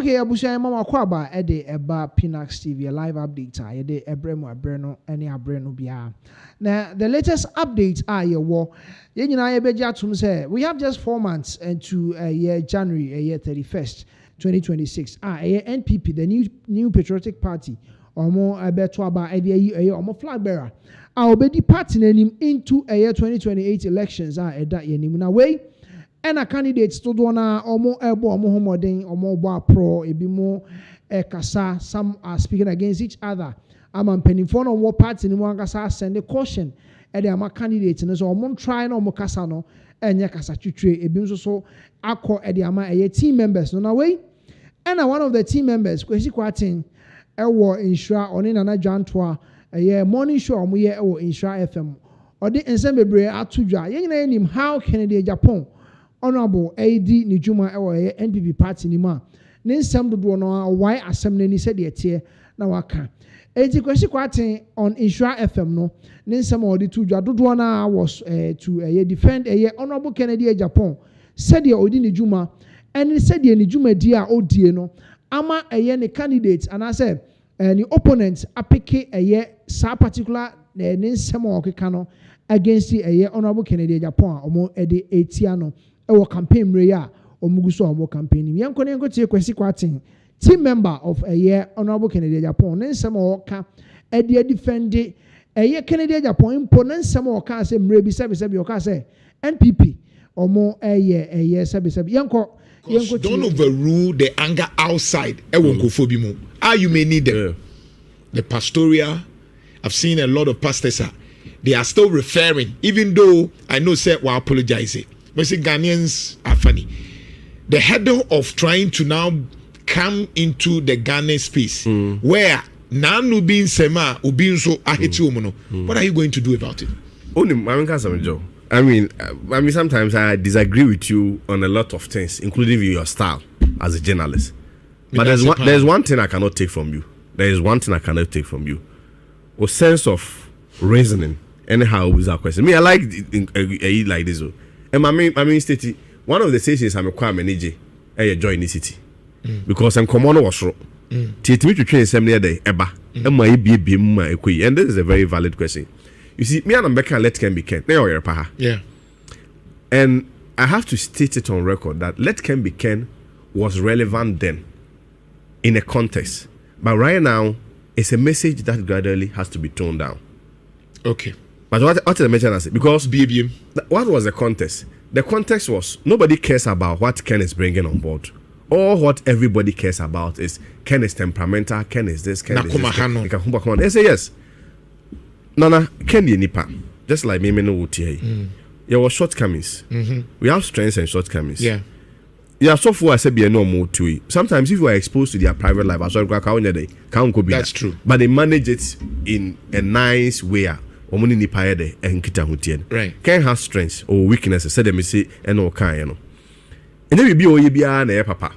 Okay, abusia mama kwaba ede eba Pinaxtv live update a yede ebremo abreno ene abreno bia. Now the latest updates are ye wo ye nyina ye beja tum say we have just 4 months into year January year 31st 2026. NPP, the new patriotic party, omo abeto aba ede omo flag bearer. Obedi party nanim into year 2028 elections eda ye nim na way. And a candidates to do na omo ebo omo homodin omo bo pro ebi mo kasa, some are speaking against each other. I'm penifo no more party ni mo kasa send a caution e dey ama candidates no so omo try no omo kasa no enye kasa twitwe ebi nso so akọ e dey ama team members no na way. And one of the team members kwesi kwatin ewo insura oni nana dwantoa morning show omo ye ewo insura FM odi ensem bebre atudwa ye nyina enim how Kennedy Agyapong Honorable AD Nijuma ewa NPP party ni ma ne nsem dodo no why asem nani said ye tie na waka enti kwesi kwaten on Insura FM no ne nsem odi tudwa dodo na was to defend Honorable Kennedy Agyapong said ye odi Nijuma and said ye Nijuma dia odie no ama ne candidate and I said the opponent apeke sa particular ne nsem okeka no against the Honorable Kennedy Agyapong omo ede etiano ewo campaign reya omuguso omo campaign mi yanko ne tie kwesi kwatin team member of Honorable Kennedy Agyapong ne nsem oka ede defend Kennedy Agyapong impo ne nsem oka say mre bi sebi oka say NPP omo sebi yanko don't overrule the anger outside ewo nkofo bi mu you may need them the pastoral. I've seen a lot of pastors they are still referring even though I know say we apologize. But see, Ghanaians are funny. The header of trying to now come into the Ghana space where none being sema ubin so aheti umuno. What are you going to do about it? I mean, sometimes I disagree with you on a lot of things, including your style as a journalist. But there's one thing I cannot take from you. There is one thing I cannot take from you. A sense of reasoning. Anyhow, with that question. Me, I like it like this. And my main state, one of the stations I'm a manager, I join the city because I'm commander was wrong. Titimi to train some near the eba. And this is a very valid question. You see, me and Ambeka let can be Ken. Yeah. And I have to state it on record that let can be Ken was relevant then in a context. But right now, it's a message that gradually has to be toned down. Okay. But what did I mention? I said because BBM. What was the context? The context was nobody cares about what Ken is bringing on board. All what everybody cares about is Ken is temperamental, Ken is this, Ken is this. They say yes. Nana, Ken ye nipa. Just like me no UTA. There were shortcomings. We have strengths and shortcomings. Yeah. Yeah, so far I said be no more to it. Sometimes if you are exposed to their private life, that's true. But they manage it in a nice way. Right. Can have strengths or weaknesses. Say them say and no kind, you know. And then we be na papa.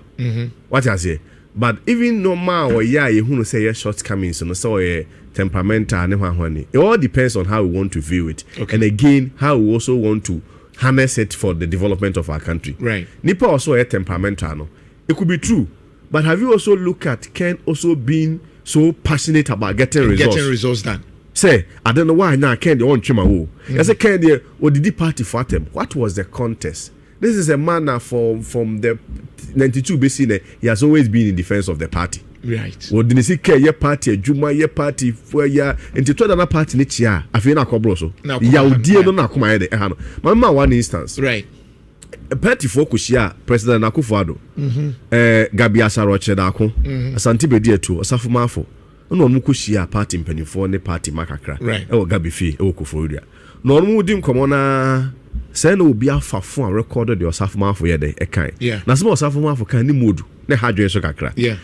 What I say. But even normal or you say your shortcomings and so temperamental and it all depends on how we want to view it. Okay. And again, how we also want to harness it for the development of our country. Right. Nipa also a temperamental. No? It could be true. But have you also looked at Ken also being so passionate about getting results done? Say, I don't know why now Ken the on chima wo. I say Ken the or did the party for them? What was the contest? This is a man from the 92 BC. He has always been in defense of the party. Right. What did he say? Ye party, Juma, ye party, for ya, and to tell another party next year. I feel na cobroso. Ya udie no na kuma ye de. Mama one instance. Right. A party focus here, President Akufo-Addo. Gabi Asaroche dako. Asante bedie tu. Osafumafo. No mu kushia party mpanifo ne party makakra. Right. E wo Gabi fi, e wo Koforia. No mu di nkomo na say no obi afafo a recorded the Osafumafo ye de e kan. Yeah. Na some Osafumafo kan ni modu. Ne hadwe so kakra. Yeah.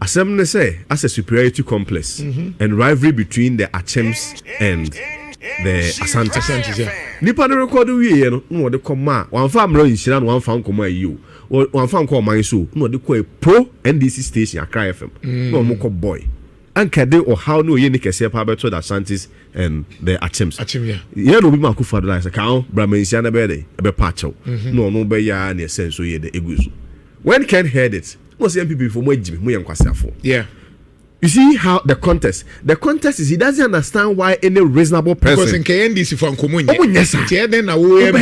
Asem ne say as a superiority complex and rivalry between the Achems and the Asantes. Yeah. Nipa no record we no de koma wan fa amra nhira no wan fa nkoma ayi o wan fa nkoma man so no de ko pro NDC station Accra FM no mo ko boy ankade or how no ye ni kese pa beto the Asantes and the Achems. Yeah. Ye no bi ma ku fa do like ka bramansia na be de e be pacho no be ya na sense so ye de eguzo when Ken heard it Most NPP for more Jimmy, more Kwasiafo. Yeah. You see how the contest is he doesn't understand why any reasonable person. Because in KNDC for Komunya. Oh, yes, sir. Then I will and I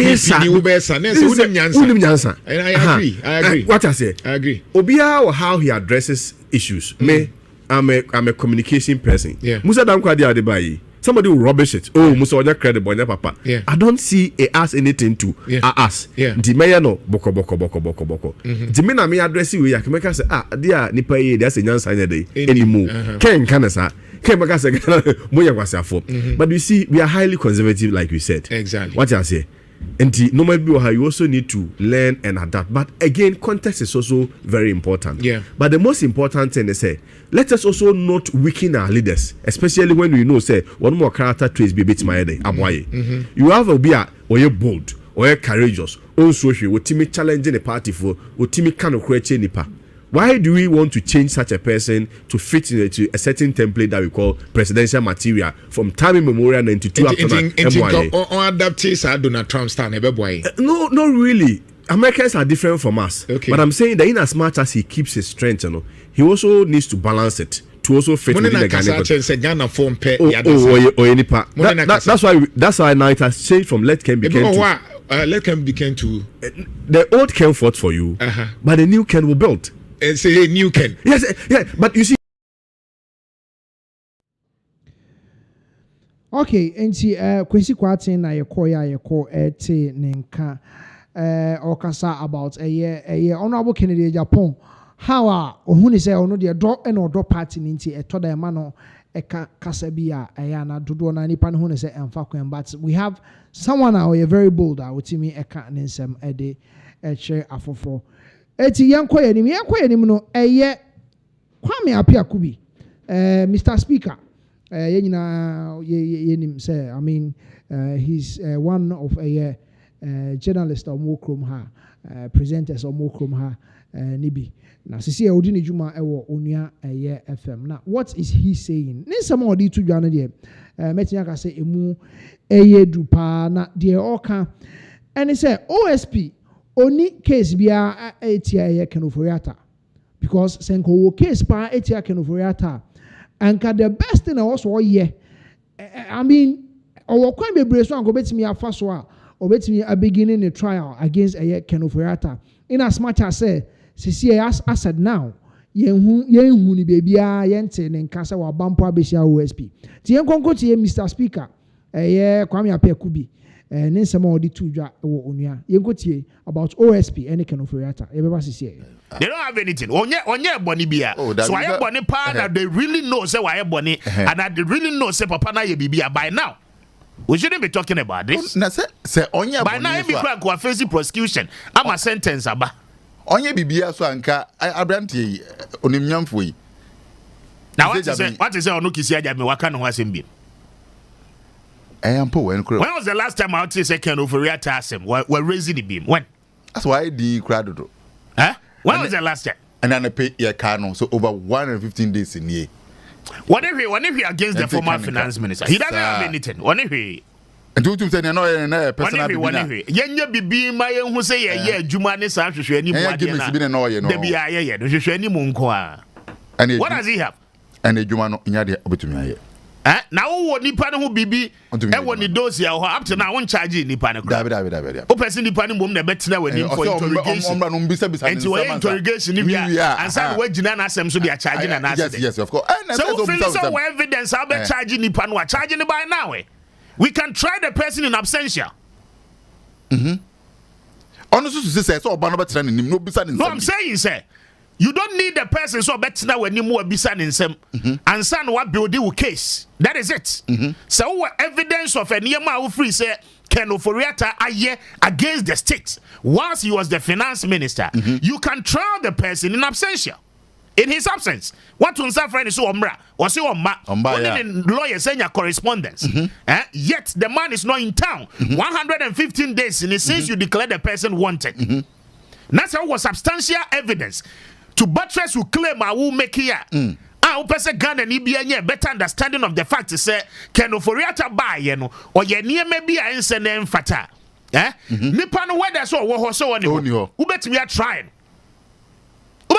agree. What I say? I agree. Obia or how he addresses issues. Me, I'm a communication person. Yeah. Musa Damkwadi Adebayi. Somebody will rubbish it. Oh, Musa Onya credible, papa. Yeah. I don't see it as anything to us. Yeah. The mayor no boko. The men I may address you, I can make us say, dear Nipa, there's a young sign day anymore. Ken Canasa. But you see, we are highly conservative, like we said. Exactly. What I say? And no matter how you also need to learn and adapt. But again, context is also very important. Yeah. But the most important thing is let us also not weaken our leaders, especially when we know say one more character traits be bit my day. You have a beer or you're bold or you're courageous. Also, you will timid challenging a party for or timid kind of create nipa. Why do we want to change such a person to fit into a certain template that we call presidential material from time immemorial 92 up to on adapters are Donald Trump stand No, not really. Americans are different from us. Okay. But I'm saying that in as much as he keeps his strength, he also needs to balance it to also fit within the Ghana form. That's why now it has changed from let Ken be Ken to let Ken be Ken to the old Ken fought for you, but the new Ken will build. And say new Ken. Yes, yeah, but you see. Okay, enti Kwesi Kwarteng na yeko ete nenka okasa about honorable Kennedy Agyapong how ohun say ono de do e no do party nti eto da ma no eka kasa bi a na dodo na nipa no hu say emfa kwen, but we have someone who very bold wotimi eka ne nsem ede eche afofo eti yanko yanim no Kwame Apiakubi Mr. Speaker yenim say I mean he's one of a journalist of Mokrom ha presenters of Mokrom ha nibi na sisi e odi ne djuma ewo onua FM. Now what is he saying? Nin some odi to dwa no de metinya ka say emu du pa na de oka and he say OSP oni case bia etia Kenoforiata because senko wo case pa etia Kenoforiata anka the best thing also ye I mean owo kwan bebre so anko betimi afa so a obetimi a beginning a trial against Kenoforiata in as much as say as I said now yenhu ni bebia yente ne nka se wa bampo abesia OSP ti yenkonko ti Mr. Speaker Kwame Apiakubi ne nsema odi tu dwa wo onua yenkotie about OSP and Kenoforiata ebeba sisi they don't have anything onye boni bia so I boni pa na they really know say why boni and they really know say papa na ye bibia by now we shouldn't be talking about this na say onye by now be crank or face prosecution ama sentence aba onye bibia so anka abrantie onimnyamfo yi now what is say onu kisi aja me waka no ho asem bi when was the last time I would say Kenoforiata asem we're raising the beam when that's why the crowd do when was the last time and then I pay your car so over 115 days in year what if he against the former finance minister he doesn't have anything what if he and to say no personal yenye bibi ma yen hu say ye adwuma ne sa hwehwe ani mu ade na de bia ye hwehwe ani mu nko a what does he have and adwuma no nya de obetumi aye na wo nipa no ho bibi e wo ni dosi a ho up to now won charge nipa no dabi o person nipa no mom na betena wani for interrogation omra no mbisa and to interrogation ni bia ansa we gina na asem so dia charge na na yes of course so evidence how be charge nipa no charge ni by now we can try the person in absentia honestly to say so oba no betra ni no bisa ni no I'm saying say you don't need the person so better when you more bisa nsem and san what build the case that is it so what evidence of a niema who free say Kenoforiata aye against the state once he was the finance minister you can trial the person in absentia in his absence what to say friend is so omra or say only lawyer saying your correspondence yet the man is not in town 115 days since you declare the person wanted that's how was substantial evidence to buttress who claim I will make here. I person Ghana ni be a better understanding of the fact to say Kenoforiata buy or ye near maybe I answer name fata. Nipa no whether so wo so on who bet we are trying.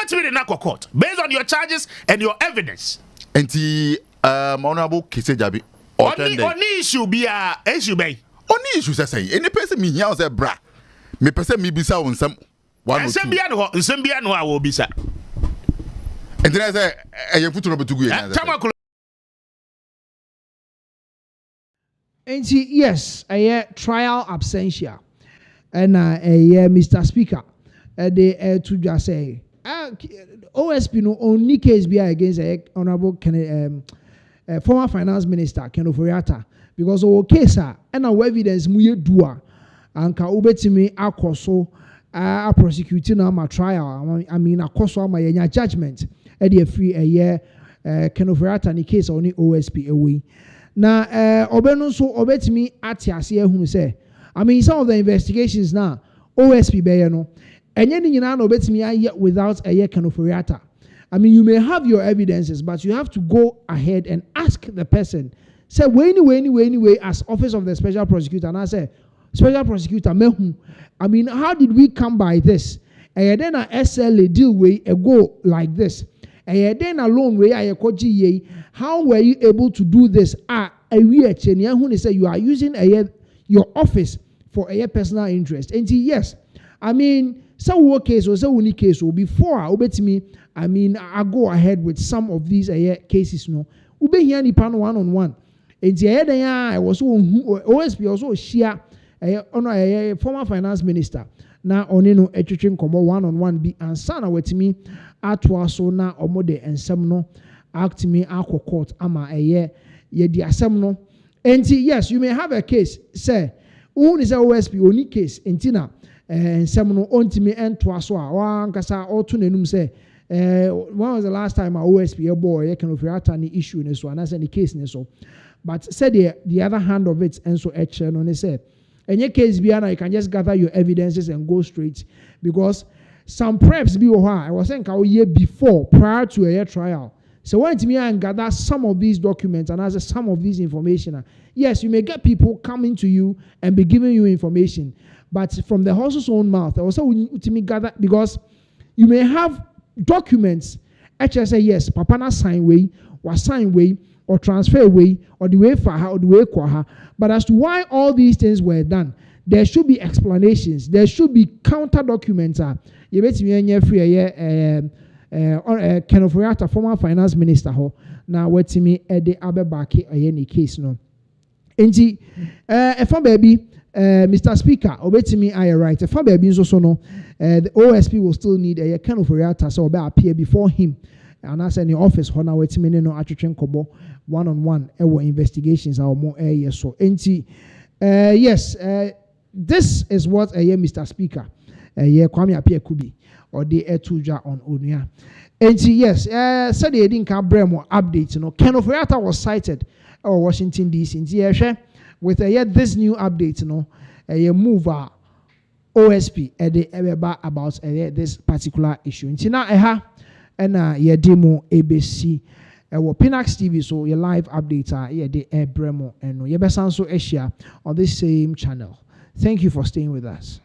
What's with the court based on your charges and your evidence? And the honorable Kisejabi. Only issue be a issue by. Only issue say any person me here say bra. Me person me bisa on some one. And some Biano will be sir. And then I say I put to go. And yes, a trial absentia. And Mr. Speaker, they to just say OSP no only case be against honorable former finance minister Ken Oforiatta because our case and our evidence muye dua and ka ubetimi akoso a prosecuting my trial. I mean akoso my judgment at the free a year Ken Oforiatta ni case only OSP away. Na obenu so obetimi atiase ehunu say I mean some of the investigations now OSP be no enye ni nyina na obetimi aye without a year Ken Oforiatta. I mean you may have your evidences but you have to go ahead and ask the person say anyway as office of the special prosecutor and I say special prosecutor mehu I mean how did we come by this and then a SLA deal way a go like this and then alone way I koji how were you able to do this say you are using your office for a personal interest and yes I mean so case or so unique case will before obetimi I mean I go ahead with some of these cases no ube here ni pan one-on-one and the I was OSP also share a former finance minister na onino etwetwe nkomo one-on-one bi ansana wetimi atwa so na omode ensem no act me akọ court ama ye di asem no enti yes you may have a case say who is OSP only case entina ensem no ontimi entwa so a wa nkasa oto nanum say when was the last time a OSP boy Ken Oforiatta ni issue ne so and as any case ne so but said the other hand of it and so action on said any case biana you can just gather your evidences and go straight because some preps be I was saying a year before prior to a year trial so when to me and gather some of these documents and as some of these information yes you may get people coming to you and be giving you information but from the horse's own mouth also to me gather because you may have documents HSA yes papa na sign way or sign way or transfer way or the way for her or the way for her but as to why all these things were done there should be explanations there should be counter documents you bet me free Ken Oforiatta former finance minister ho na wetimi ede abebaki any case no enti efa baby Mr. Speaker, obetimi I right. If baby so no, the OSP will still need a Ken Oforiatta so appear before him. And as any office, Hona wetimi no atwetwe nkobo one-on-one investigations are more yes so. Enti yes, this is what Mr. Speaker, Kwame Appiah Kubi or the Etuja on Onua. Enti yes, said they didn't come bremo updates. You know, Ken Oforiatta was cited or Washington DC. With this new update, a move OSP about this particular issue. Ntina and demo ABC Pinaxtv so your live updates are the Bremo and your best answer Asia on this same channel. Thank you for staying with us.